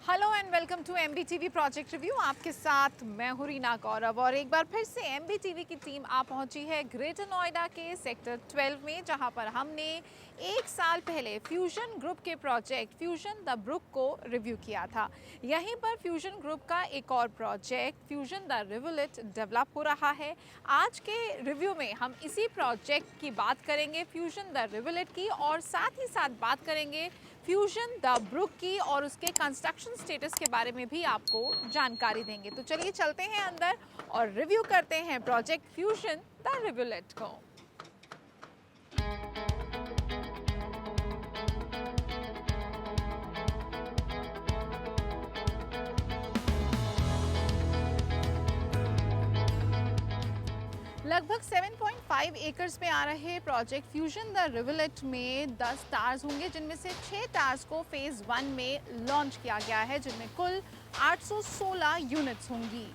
Hello and welcome to MBTV project review. आपके साथ मैं हूं रीना गौरव और एक बार फिर से एमबीटीवी की टीम आ पहुंची है ग्रेटर नोएडा के सेक्टर 12 में, जहां पर हमने एक साल पहले फ्यूजन ग्रुप के प्रोजेक्ट फ्यूजन द ब्रुक को रिव्यू किया था। यहीं पर फ्यूजन ग्रुप का एक और project fusion the rivulet develop हो रहा है। आज के रिव्यू में हम इसी प्रोजेक्ट की बात करेंगे, फ्यूजन द रिवुलेट की, और साथ ही साथ बात करेंगे फ्यूजन द ब्रुक की और उसके कंस्ट्रक्शन स्टेटस के बारे में भी आपको जानकारी देंगे। तो चलिए चलते हैं अंदर और रिव्यू करते हैं प्रोजेक्ट फ्यूजन द रिवुलेट को। लगभग 7.5 एकर्स में आ रहे प्रोजेक्ट फ्यूजन द रिवुलेट में 10 टावर्स होंगे, जिनमें से 6 टावर्स को फेज 1 में लॉन्च किया गया है, जिनमें कुल 816 यूनिट्स होंगी।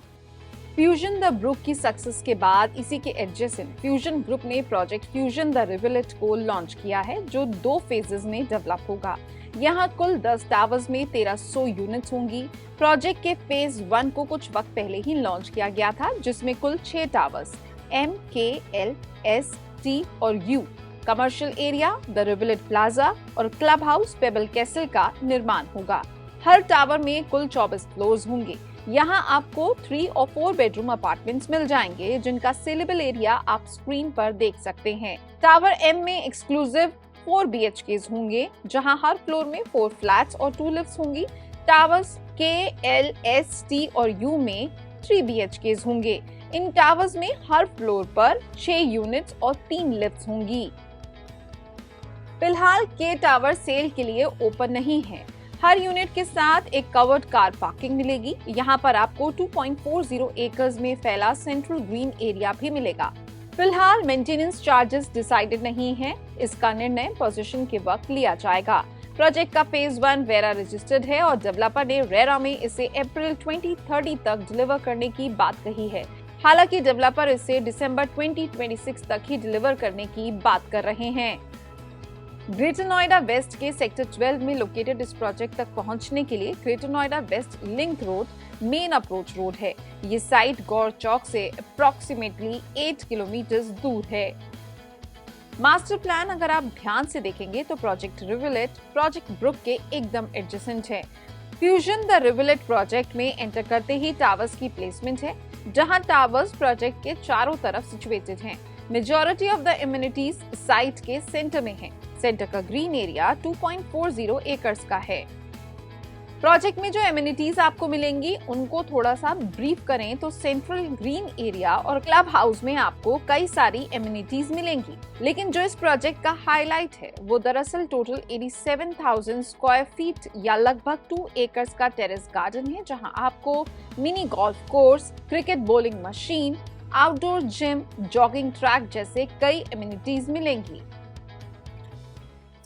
फ्यूजन द ब्रुक की सक्सेस के बाद इसी के एडजेसेंट फ्यूजन ग्रुप ने प्रोजेक्ट फ्यूजन द रिवुलेट को लॉन्च किया है, जो 2 फेजेस में डेवलप होगा। यहाँ कुल 10 टावर्स में 1300 यूनिट्स होंगी। प्रोजेक्ट के फेज 1 को कुछ वक्त पहले ही लॉन्च किया गया था, जिसमें कुल 6 towers M, K, L, S, T और U commercial area, the rivulet plaza और क्लब हाउस पेबल कैसल का निर्माण होगा। हर टावर में कुल 24 फ्लोर्स होंगे। यहाँ आपको 3 और 4 बेडरूम अपार्टमेंट्स मिल जाएंगे, जिनका सेलेबल एरिया आप स्क्रीन पर देख सकते हैं। टावर M में एक्सक्लूसिव 4 BHKs होंगे, जहाँ हर फ्लोर में 4 फ्लैट्स और 2 लिफ्ट्स होंगी। Towers K, L, S, T और U में 3 BHKs होंगे। इन टावर्स में हर फ्लोर पर 6 यूनिट्स और 3 लिफ्ट्स होंगी। फिलहाल के टावर सेल के लिए ओपन नहीं है। हर यूनिट के साथ एक कवर्ड कार पार्किंग मिलेगी। यहाँ पर आपको 2.40 एकर्स में फैला सेंट्रल ग्रीन एरिया भी मिलेगा। फिलहाल मेंटेनेंस चार्जेस डिसाइडेड नहीं है, इसका निर्णय पोजीशन के वक्त लिया जाएगा। प्रोजेक्ट का फेज 1 रेरा रजिस्टर्ड है और डेवलपर ने रेरा में इसे अप्रैल 2030 तक डिलीवर करने की बात कही है। हालांकि डेवलपर इसे दिसंबर 2026 तक ही डिलीवर करने की बात कर रहे हैं। ग्रेटर नोएडा वेस्ट के सेक्टर 12 में लोकेटेड इस प्रोजेक्ट तक पहुंचने के लिए greater Noida west link road main approach road है। ये साइट गौर चौक से अप्रोक्सीमेटली 8 किलोमीटर दूर है। मास्टर प्लान अगर आप ध्यान से देखेंगे तो प्रोजेक्ट रिवुलेट प्रोजेक्ट ब्रुक के एकदम एडजेसेंट है। फ्यूजन द रिवुलेट प्रोजेक्ट में एंटर करते ही टावर्स की प्लेसमेंट है, जहां टावर्स प्रोजेक्ट के चारों तरफ सिचुएटेड हैं। Majority of the immunities site के सेंटर में है। सेंटर का ग्रीन एरिया 2.40 एकर्स का है। प्रोजेक्ट में जो एमिनिटीज आपको मिलेंगी उनको थोड़ा सा ब्रीफ करें तो सेंट्रल ग्रीन एरिया और क्लब हाउस में आपको कई सारी एमिनिटीज मिलेंगी, लेकिन जो इस प्रोजेक्ट का हाईलाइट है वो दरअसल टोटल 87,000 स्क्वायर फीट या लगभग 2 एकर्स का टेरेस गार्डन है, जहां आपको mini golf course, cricket bowling machine, outdoor gym, jogging track जैसे कई एमिनिटीज मिलेंगी।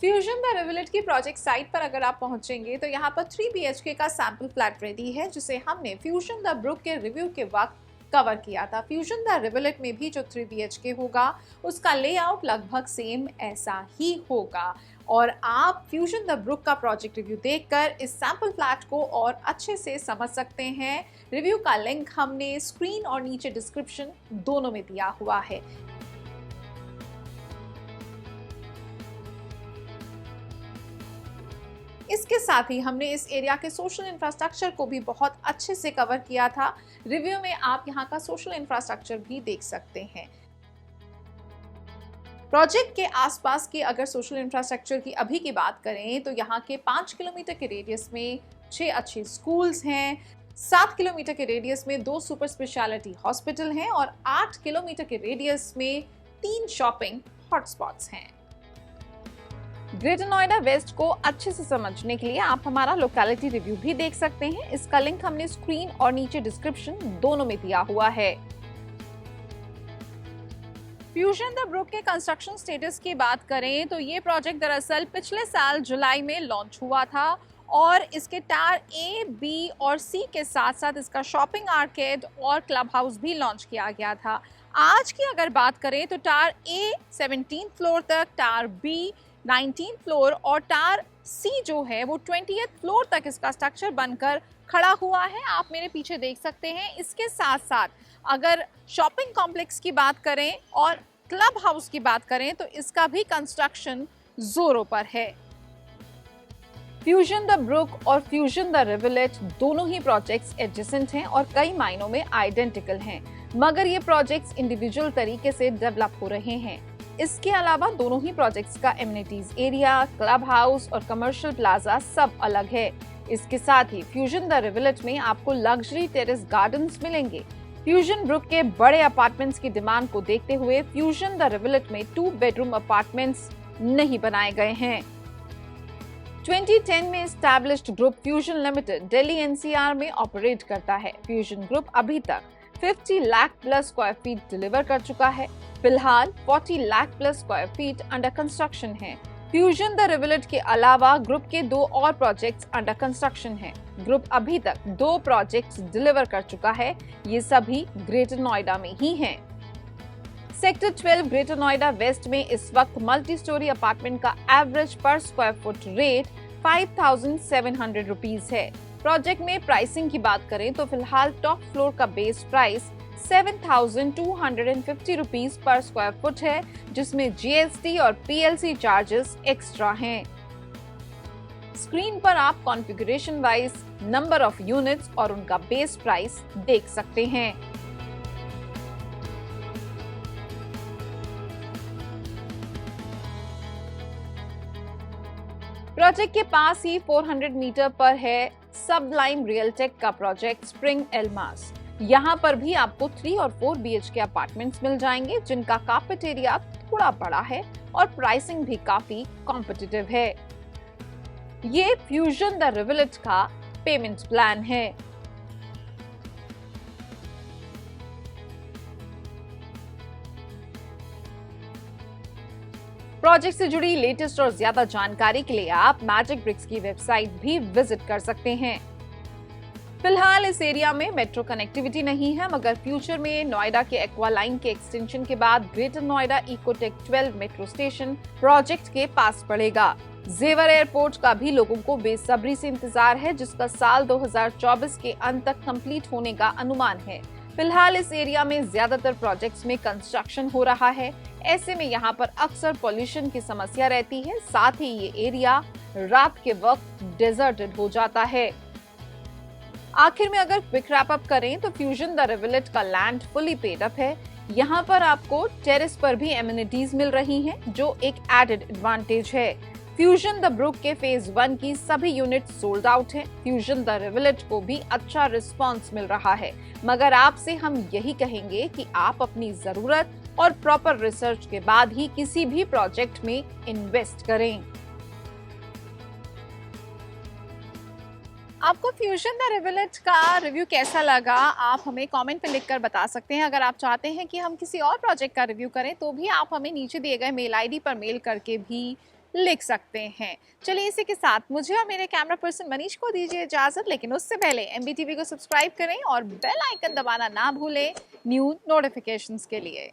फ्यूजन द रिवुलेट की प्रोजेक्ट साइट पर अगर आप पहुंचेंगे तो यहाँ पर 3 BHK का सैंपल फ्लैट रेडी है, जिसे हमने फ्यूजन द ब्रुक के रिव्यू के वक्त कवर किया था। फ्यूजन द रिवुलेट में भी जो 3 BHK होगा उसका लेआउट लगभग सेम ऐसा ही होगा, और आप फ्यूजन द ब्रुक का प्रोजेक्ट रिव्यू देखकर इस सैंपल फ्लैट को और अच्छे से समझ सकते हैं। रिव्यू का लिंक हमने स्क्रीन और नीचे डिस्क्रिप्शन दोनों में दिया हुआ है। इसके साथ ही हमने इस एरिया के सोशल इंफ्रास्ट्रक्चर को भी बहुत अच्छे से कवर किया था। रिव्यू में आप यहाँ का सोशल इंफ्रास्ट्रक्चर भी देख सकते हैं। प्रोजेक्ट के आसपास के अगर सोशल इंफ्रास्ट्रक्चर की अभी की बात करें तो यहाँ के 5 किलोमीटर के रेडियस में 6 अच्छे स्कूल्स हैं, 7 किलोमीटर के रेडियस में 2 सुपर स्पेशलिटी हॉस्पिटल हैं और 8 किलोमीटर के रेडियस में 3 शॉपिंग हॉटस्पॉट्स हैं। ग्रेटर नोएडा वेस्ट को अच्छे से समझने के लिए आप हमारा लोकेलिटी रिव्यू भी देख सकते हैं। इसका लिंक हमने स्क्रीन और नीचे डिस्क्रिप्शन दोनों में दिया हुआ है। फ्यूजन द ब्रुक के कंस्ट्रक्शन स्टेटस की बात करें तो ये प्रोजेक्ट दरअसल पिछले साल जुलाई में लॉन्च हुआ था और इसके टावर A, B और C के साथ साथ इसका शॉपिंग आर्केड और क्लब हाउस भी लॉन्च किया गया था। आज की अगर बात करें तो टावर A 17 फ्लोर तक, टावर B 19 फ्लोर और टार सी जो है वो 20th फ्लोर तक इसका स्ट्रक्चर बनकर खड़ा हुआ है। आप मेरे पीछे देख सकते हैं। इसके साथ साथ अगर शॉपिंग कॉम्प्लेक्स की बात करें और क्लब हाउस की बात करें तो इसका भी कंस्ट्रक्शन जोरों पर है। फ्यूजन द ब्रुक और फ्यूजन द रिवलेट दोनों ही प्रोजेक्ट्स एडजेसेंट हैं और कई मायनों में आइडेंटिकल हैं, मगर ये प्रोजेक्ट्स इंडिविजुअल तरीके से डेवलप हो रहे हैं। इसके अलावा दोनों ही प्रोजेक्ट्स का एमिनिटीज एरिया, क्लब हाउस और कमर्शियल प्लाजा सब अलग है। इसके साथ ही फ्यूजन द रिवलेट में आपको लग्जरी टेरेस गार्डन्स मिलेंगे। फ्यूजन ब्रुक के बड़े अपार्टमेंट्स की डिमांड को देखते हुए फ्यूजन द रिवलेट में 2 बेडरूम अपार्टमेंट्स नहीं बनाए गए हैं। 2010 में established group fusion limited Delhi NCR में ऑपरेट करता है। फ्यूजन ग्रुप अभी तक 50 lakh plus square feet deliver कर चुका है। फिलहाल 40 lakh plus square feet under construction है। फ्यूजन द रिवलेट के अलावा ग्रुप के 2 और प्रोजेक्ट्स अंडर कंस्ट्रक्शन हैं। ग्रुप अभी तक 2 प्रोजेक्ट्स डिलीवर कर चुका है। ये सभी ग्रेटर नोएडा में ही हैं। सेक्टर 12 ग्रेटर नोएडा वेस्ट में इस वक्त मल्टी स्टोरी अपार्टमेंट का एवरेज पर स्क्वायर फुट रेट 5,700 रुपीज है। प्रोजेक्ट में प्राइसिंग की बात करें तो फिलहाल टॉप फ्लोर का base price 7,250 rupees per square foot है, जिसमें जीएसटी और पीएलसी चार्जेस एक्स्ट्रा हैं। स्क्रीन पर आप configuration wise number of units और उनका बेस प्राइस देख सकते हैं। प्रोजेक्ट के पास ही 400 मीटर पर है सबलाइम रियलटेक का प्रोजेक्ट स्प्रिंग एल्मास। यहाँ पर भी आपको 3 और 4 BHK अपार्टमेंट्स मिल जाएंगे, जिनका कार्पेट एरिया थोड़ा बड़ा है और प्राइसिंग भी काफी कॉम्पिटिटिव है। ये फ्यूजन द रिवलेट का पेमेंट प्लान है। प्रोजेक्ट से जुड़ी लेटेस्ट और ज्यादा जानकारी के लिए आप मैजिक ब्रिक्स की वेबसाइट भी विजिट कर सकते हैं। फिलहाल इस एरिया में मेट्रो कनेक्टिविटी नहीं है, मगर फ्यूचर में नोएडा के एक्वा लाइन के एक्सटेंशन के बाद greater Noida Ecotech 12 metro station project के पास पड़ेगा। जेवर एयरपोर्ट का भी लोगों को बेसब्री से इंतजार है, जिसका साल 2024 के अंत तक कंप्लीट होने का अनुमान है। फिलहाल इस एरिया में ज्यादातर प्रोजेक्ट्स में कंस्ट्रक्शन हो रहा है। ऐसे में यहाँ पर अक्सर पॉल्यूशन की समस्या रहती है। साथ ही ये एरिया रात के वक्त डेजर्टेड हो जाता है। आखिर में अगर क्विक रैप अप करें तो फ्यूजन द रिवलेट का लैंड फुली पेड अप है। यहाँ पर आपको टेरेस पर भी एमिनिटीज मिल रही हैं, जो एक एडेड एडवांटेज है। फ्यूजन द ब्रुक के फेज 1 की सभी यूनिट सोल्ड आउट है। फ्यूजन द रिवलेट को भी अच्छा रिस्पांस मिल रहा है, मगर आपसे हम यही कहेंगे कि आप अपनी जरूरत और प्रॉपर रिसर्च के बाद ही किसी भी प्रोजेक्ट में इन्वेस्ट करें। आपको फ्यूजन द रिवलेट का रिव्यू कैसा लगा, आप हमें कमेंट पे लिखकर बता सकते हैं। अगर आप चाहते हैं कि हम किसी और प्रोजेक्ट का रिव्यू करें तो भी आप हमें नीचे दिए गए मेल आईडी पर मेल करके भी लिख सकते हैं। चलिए इसी के साथ मुझे और मेरे कैमरा पर्सन मनीष को दीजिए इजाजत, लेकिन उससे पहले MBTV को सब्सक्राइब करें और बेल आइकन दबाना ना भूलें न्यू नोटिफिकेशंस के लिए।